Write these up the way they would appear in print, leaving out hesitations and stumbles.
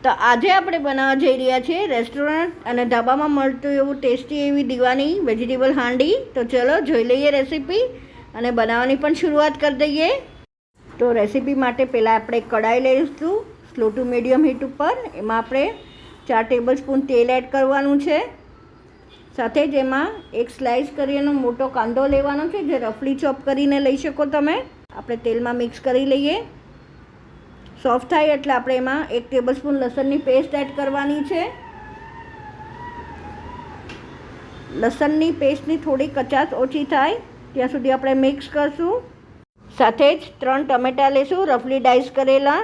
તો આજે આપણે બનાવવા જઈ રહ્યા છીએ રેસ્ટોરન્ટ અને ધાબામાં મળતું એવું ટેસ્ટી એવી દીવાની વેજીટેબલ હાંડી. તો ચલો જોઈ લઈએ રેસીપી અને બનાવવાની પણ શરૂઆત કરી દઈએ. તો રેસીપી માટે પહેલાં આપણે કઢાઈ લઈશું સ્લો ટુ મીડિયમ હીટ ઉપર. એમાં આપણે 4 ટેબલ સ્પૂન તેલ એડ કરવાનું છે. સાથે જ એમાં એક સ્લાઇસ કરીને મોટો કાંદો લેવાનો છે, જે રફલી ચોપ કરીને લઈ શકો તમે. આપણે તેલમાં મિક્સ કરી લઈએ. સોફ્ટ થાય એટલે આપણે એમાં 1 ટેબલ સ્પૂન લસણની પેસ્ટ એડ કરવાની છે. લસણની પેસ્ટની થોડી કચાશ ઓછી થાય ત્યાં સુધી આપણે મિક્સ કરશું. સાથે જ 3 ટમેટાં લેશું રફલી ડાઈસ કરેલા,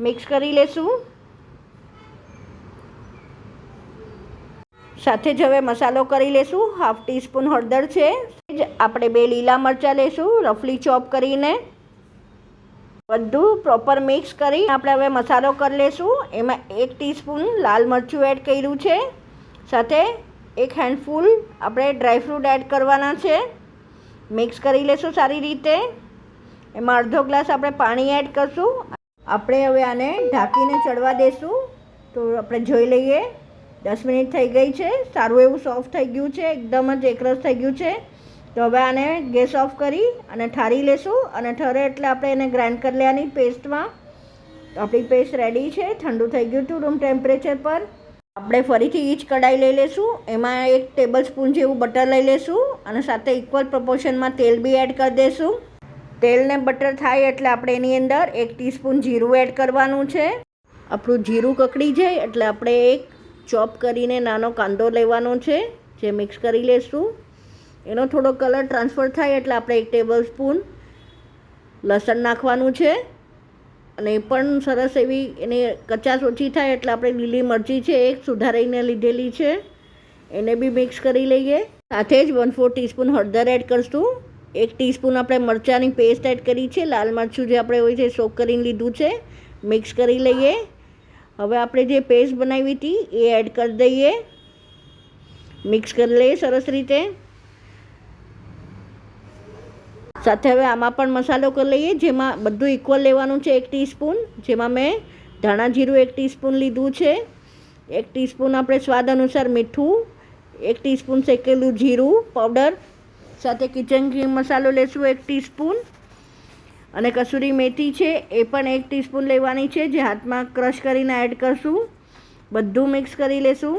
મિક્સ કરી લેશું. સાથે જ હવે મસાલો કરી લેશું. 1/2 ટીસ્પૂન હળદર છે. આપણે 2 લીલા મરચાં લેશું રફલી ચોપ કરીને. બધું પ્રોપર મિક્સ કરી આપણે હવે મસાલો કરી લેશું. એમાં 1 ટીસ્પૂન લાલ મરચું એડ કર્યું છે. સાથે 1 હેન્ડફૂલ આપણે ડ્રાયફ્રૂટ એડ કરવાના છે. મિક્સ કરી લેશું સારી રીતે. એમાં અડધો ગ્લાસ આપણે પાણી એડ કરશું. આપણે હવે આને ઢાંકીને ચડવા દેશું. તો આપણે જોઈ લઈએ. 10 મિનિટ થઈ ગઈ છે. સારું એવું સોફ્ટ થઈ ગયું છે, એકદમ જ એકરસ થઈ ગયું છે. તો હવે આને ગેસ ઓફ કરી અને ઠારી લેશું. અને ઠરે એટલે આપણે એને ગ્રાઇન્ડ કરી લેવાની પેસ્ટમાં. તો આપણી પેસ્ટ રેડી છે. ઠંડુ થઈ ગયું હતું રૂમ ટેમ્પરેચર પર. આપણે ફરીથી એ જ કઢાઈ લઈ લેશું. એમાં 1 ટેબલ સ્પૂન જેવું બટર લઈ લેશું અને સાથે ઇક્વલ પ્રપોર્શનમાં તેલ બી એડ કરી દઈશું. તેલને બટર થાય એટલે આપણે એની અંદર 1 ટીસ્પૂન જીરું એડ કરવાનું છે. આપણું જીરું કકડી જાય એટલે આપણે એક ચોપ કરીને નાનો કાંદો લેવાનો છે, જે મિક્સ કરી લેશું. એનો થોડો કલર ટ્રાન્સફર થાય એટલે આપણે 1 ટેબલ સ્પૂન લસણ નાખવાનું છે. અને એ પણ સરસ એવી એની કચાશ ઓછી થાય એટલે આપણે લીલી મરચી છે એક સુધારીને લીધેલી છે, એને બી મિક્સ કરી લઈએ. સાથે જ 1/4 ટીસ્પૂન હળદર એડ કરશું. 1 ટીસ્પૂન આપણે મરચાંની પેસ્ટ એડ કરી છે. લાલ મરચું જે આપણે હોય છે સોક કરીને લીધું છે, મિક્સ કરી લઈએ. હવે આપણે જે પેસ્ટ બનાવી હતી એ એડ કરી દઈએ. મિક્સ કરી લઈએ સરસ રીતે. સાથે હવે આમાં પણ મસાલો કરી લઈએ, જેમાં બધું ઇક્વલ લેવાનું છે. 1 ટીસ્પૂન, જેમાં મેં ધાણા જીરું 1 ટીસ્પૂન લીધું છે. 1 ટીસ્પૂન આપણે સ્વાદ અનુસાર મીઠું, 1 ટીસ્પૂન શેકેલું જીરું પાવડર. સાથે કિચન કિંગ મસાલો લેશું 1 ટીસ્પૂન. અને કસૂરી મેથી છે એ પણ 1 ટીસ્પૂન લેવાની છે, જે હાથમાં ક્રશ કરીને એડ કરશું. બધું મિક્સ કરી લેશું.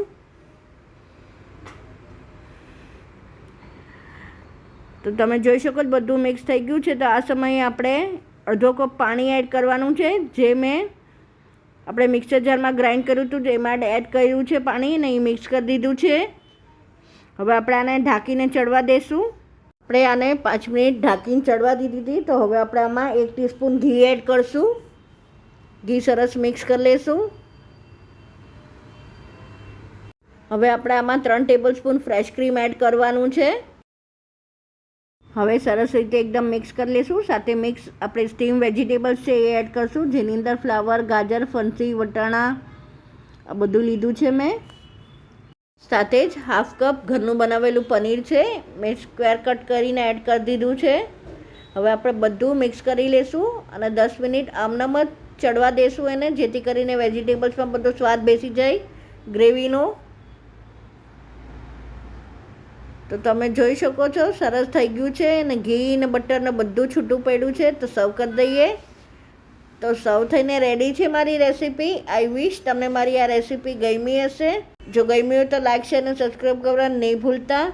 તો તમે જોઈ શકો બધું મિક્સ થઈ ગયું છે. તો આ સમયે આપણે અડધો કપ પાણી એડ કરવાનું છે, જે મેં આપણે મિક્સર જારમાં ગ્રાઇન્ડ કર્યું હતું એમાં એડ કર્યું છે પાણી, અને એ મિક્સ કરી દીધું છે. હવે આપણે આને ઢાંકીને ચડવા દઈશું. આપણે આને 5 મિનિટ ઢાંકીને ચડવા દીધી હતી. તો હવે આપણે આમાં 1 ટીસ્પૂન ઘી એડ કરશું. ઘી સરસ મિક્સ કરી લઈશું. હવે આપણે આમાં 3 tablespoon fresh cream add કરવાનું છે. હવે સરસ રીતે એકદમ મિક્સ કરી લઈશું. સાથે મિક્સ આપણે સ્ટીમ વેજીટેબલ્સ છે એ એડ કરશું, જેની અંદર ફ્લાવર, ગાજર, ફણસી, વટાણા આ બધું લીધું છે મેં. સાથે જ 1/2 કપ ઘરનું બનાવેલું પનીર છે, મેં સ્ક્વેર કટ કરીને એડ કરી દીધું છે. હવે આપણે બધું મિક્સ કરી લઈશું અને 10 મિનિટ આમનામ જ ચડવા દઈશું એને, જેથી કરીને વેજીટેબલ્સમાં બધો સ્વાદ બેસી જાય ગ્રેવીનો. તો તમે જોઈ શકો છો સરસ થઈ ગયું છે અને ઘી ને બટર ને બધું છૂટું પડ્યું છે. તો સર્વ કરી દઈએ. તો સર્વ થઈને રેડી છે મારી રેસીપી. આઈ વિશ તમને મારી આ રેસીપી ગમી હશે. જો ગમી હોય તો લાઈક, શેર અને સબસ્ક્રાઈબ કરવાનું નહીં ભૂલતા.